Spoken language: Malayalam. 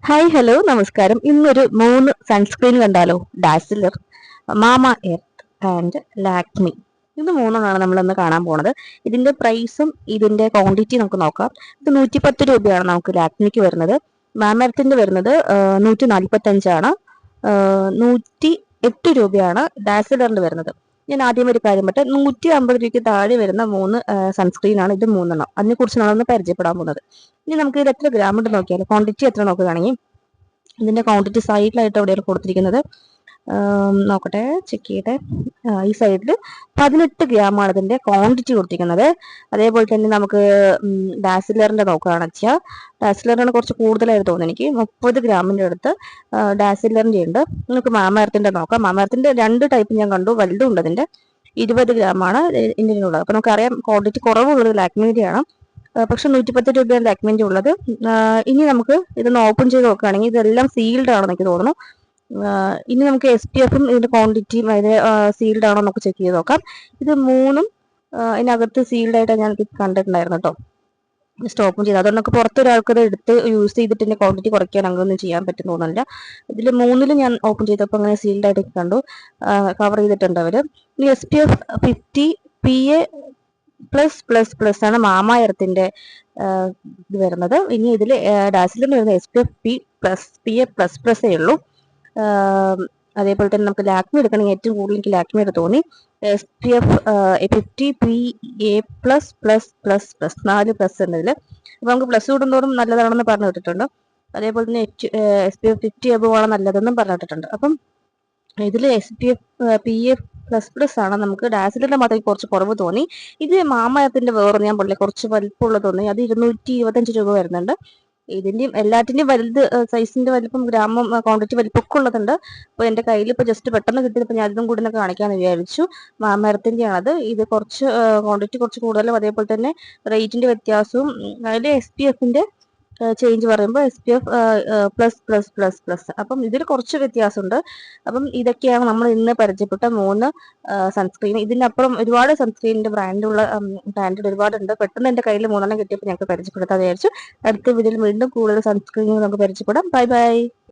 ഹായ് ഹലോ നമസ്കാരം. ഇന്നൊരു 3 സൺസ്ക്രീൻ കണ്ടാലോ? Dazzler, mama earth and Lakme. ഇത് മൂന്നെണ്ണമാണ് നമ്മൾ ഇന്ന് കാണാൻ പോണത്. ഇതിന്റെ പ്രൈസും ഇതിന്റെ ക്വാണ്ടിറ്റി നമുക്ക് നോക്കാം. ഇത് 110 രൂപയാണ് നമുക്ക് ലാക്മിക്ക് വരുന്നത്. മാമ എർത്തിന്റെ വരുന്നത് 145ആണ്. 108 രൂപയാണ് ഡാസിലറിന്റെ വരുന്നത്. ഞാൻ ആദ്യം ഒരു കാര്യം പറ്റേ 150 രൂപയ്ക്ക് താഴെ വരുന്ന 3 സൺസ്ക്രീൻ ആണ് ഇത് മൂന്നെണ്ണം. അതിനെക്കുറിച്ച് നമ്മളൊന്ന് പരിചയപ്പെടാൻ പോകുന്നത്. ഇനി നമുക്ക് ഇത് എത്ര ഗ്രാം ഉണ്ട് നോക്കിയാൽ ക്വാണ്ടിറ്റി എത്ര നോക്കുകയാണെങ്കിൽ ഇതിന്റെ ക്വാണ്ടിറ്റി സൈഡിലായിട്ട് എവിടെയാണ് കൊടുത്തിരിക്കുന്നത്. നോക്കട്ടെ, ചെക്ക് ചെയ്യട്ടെ. ഈ സൈഡിൽ 18 ഗ്രാമാണ് ഇതിന്റെ ക്വാണ്ടിറ്റി കൊടുത്തിരിക്കുന്നത്. അതേപോലെ തന്നെ നമുക്ക് ഡാസിലറിന്റെ നോക്കുകയാണെന്ന് വെച്ചാൽ ഡാസിലറിന് കുറച്ച് കൂടുതലായിട്ട് തോന്നുന്നു എനിക്ക്. 30 ഗ്രാമിന്റെ അടുത്ത് ഡാസിലറിന്റെ ഉണ്ട്. നമുക്ക് മാമ നോക്കാം. മാമ രണ്ട് ടൈപ്പ് ഞാൻ കണ്ടു, വലുതും ഉണ്ട്. അതിന്റെ 20 ഗ്രാമാണ് ഇതിൻ്റെ ഉള്ളത്. അപ്പൊ നമുക്കറിയാം ക്വാണ്ടിറ്റി കുറവുള്ളത് ലാക്മിയുടെയാണ്. പക്ഷെ 110 രൂപയാണ് ലാക്മിന്റെ ഉള്ളത്. ഇനി നമുക്ക് ഇതൊന്ന് ഓപ്പൺ ചെയ്ത് നോക്കുകയാണെങ്കിൽ ഇതെല്ലാം സീൽഡ് ആണെന്ന് എനിക്ക് തോന്നുന്നു. ഇനി നമുക്ക് SPF ഇതിന്റെ ക്വാണ്ടിറ്റിയും അതിന്റെ സീൽഡ് ആണോ നമുക്ക് ചെക്ക് ചെയ്ത് നോക്കാം. ഇത് മൂന്നും ഇതിനകത്ത് സീൽഡ് ആയിട്ട് ഞാൻ കണ്ടിട്ടുണ്ടായിരുന്നു കേട്ടോ. ജസ്റ്റ് ഓപ്പൺ ചെയ്ത് അതുകൊണ്ട് നമുക്ക് പുറത്തൊരാൾക്ക് ഇത് എടുത്ത് യൂസ് ചെയ്തിട്ട് ഇതിന്റെ ക്വാണ്ടിറ്റി കുറയ്ക്കാൻ അങ്ങനെയൊന്നും ചെയ്യാൻ പറ്റും തോന്നുന്നില്ല. ഇതിൽ മൂന്നിലും ഞാൻ ഓപ്പൺ ചെയ്തപ്പോൾ അങ്ങനെ സീൽഡ് ആയിട്ട് കണ്ടു, കവർ ചെയ്തിട്ടുണ്ട് അവര്. ഇനി SPF 50 PA പ്ലസ് ആണ് മാമ എർത്തിന്റെ ഇത് വരുന്നത്. ഇനി ഇതിൽ ഡാസിലിന് വരുന്ന SPF PA+++ഏ ഉള്ളൂ. അതേപോലെ തന്നെ നമുക്ക് ലാക്മി എടുക്കണമെങ്കിൽ ഏറ്റവും കൂടുതൽ എനിക്ക് ലാക്മിയുടെ തോന്നി. SPF 50 PA++++, 4 പ്ലസ് എന്നതിൽ. അപ്പൊ നമുക്ക് പ്ലസ് കൂടുന്നതോറും നല്ലതാണെന്ന് പറഞ്ഞു വിട്ടിട്ടുണ്ട്. അതേപോലെ തന്നെ SPF 50 എബോ ആണ് നല്ലതെന്നും പറഞ്ഞിട്ടുണ്ട്. അപ്പം ഇതിൽ SPF PA++ ആണ്. നമുക്ക് ഡാസിലിന്റെ മാത്രം കുറച്ച് കുറവ് തോന്നി. ഇത് മാമയത്തിന്റെ വേറെ ഞാൻ പറഞ്ഞില്ലേ കുറച്ച് വലിപ്പമുള്ള തോന്നി. അത് 225 രൂപ വരുന്നുണ്ട്. ഇതിന്റെയും എല്ലാറ്റിന്റെയും വലുത് സൈസിന്റെ വലിപ്പം ഗ്രാമം ക്വാണ്ടിറ്റി വലിപ്പമൊക്കെ ഉള്ളതുണ്ട്. അപ്പൊ എന്റെ കയ്യിൽ ഇപ്പൊ ജസ്റ്റ് പെട്ടെന്ന് കിട്ടിയപ്പോൾ ഞാൻ അതും കൂടി കാണിക്കാന്ന് വിചാരിച്ചു. മാമയത്തിന്റെ ആണത്. ഇത് കുറച്ച് ക്വാണ്ടിറ്റി കുറച്ച് കൂടുതലും അതേപോലെ തന്നെ റേറ്റിന്റെ വ്യത്യാസവും അതിൽ SPFന്റെ ചേഞ്ച് പറയുമ്പോൾ SPF പ്ലസ്. അപ്പം ഇതിൽ കുറച്ച് വ്യത്യാസമുണ്ട്. അപ്പം ഇതൊക്കെയാണ് നമ്മൾ ഇന്ന് പരിചയപ്പെട്ട 3 സൺസ്ക്രീൻ. ഇതിനപ്പുറം ഒരുപാട് സൺസ്ക്രീനിന്റെ ബ്രാൻഡ് ഒരുപാടുണ്ട്. പെട്ടെന്ന് എന്റെ കയ്യിൽ 3 കിട്ടിയപ്പോൾ ഞങ്ങൾക്ക് പരിചയപ്പെടുത്താൻ വിചാരിച്ചു. അടുത്ത വീഡിയോയിൽ വീണ്ടും കൂടുതൽ സൺസ്ക്രീനുകൾ നമുക്ക് പരിചയപ്പെടാം. Bye bye.